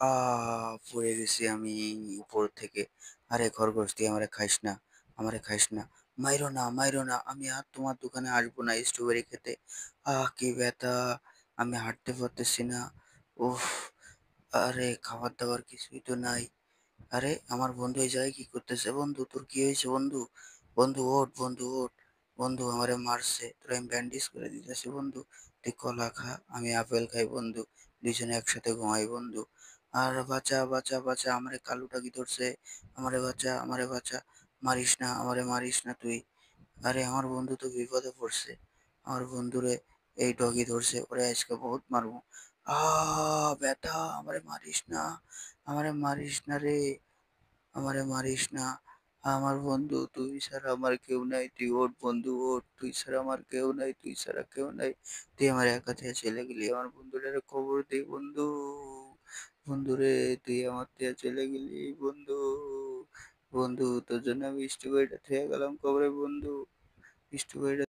আ পড়ে গেছি আমি উপর থেকে। আরে খরগোশ তুই আমারে খাইস না, আমারে খাইস না। মাইরো না, মাইরো না। আমি আর তোমার দোকানে আসবো না স্ট্রবেরি খেতে। কি ব্যথা! আমি হাঁটতে পারতেছি না। উফ! আরে খাবার-দাবার কিছুই তো নাই। আরে আমার বন্ধু এই জায়গায় কি করতেছে? বন্ধু তোর কি হয়েছে বন্ধু? বন্ধু ওঠ, বন্ধু ওঠ। বন্ধু আমারে মারছে। তোরে আমি ব্যান্ডেজ করে দিতেছি বন্ধু। তুই কলা খা, আমি আপেল খাই বন্ধু। দুইজনে একসাথে ঘুমাই বন্ধু। আর বাঁচা, বাঁচা, বাঁচা আমারে কালু টাকি ধরছে। আমারে বাঁচা, আমারে বাঁচা। মারিস না, আমারে মারিস না তুই। আরে আমার বন্ধু তো বিপদে পড়ছে। আমার বন্ধুরে এই ডগি ধরছে। ওরে আজকে বহুত মারবো। ব্যথা! আমারে মারিস না। আমারে মারিস না রে। আমারে মারিস না। আমার বন্ধু তুই ছাড়া আমার কেউ নাই। তুই ওঠ বন্ধু ওঠ। তুই ছাড়া আমার কেউ নাই। তুই ছাড়া কেউ নাই। তুই আমার একা থিয়া চলে গেলি। আমার বন্ধুটারে খবর দে বন্ধু। বন্ধুরে তুই আমার থিয়া চলে গেলি বন্ধু। বন্ধু তোর জন্য আমি স্ট্রবেরিটা থুয়ে গেলাম কবরে বন্ধু। স্ট্রবেরিটা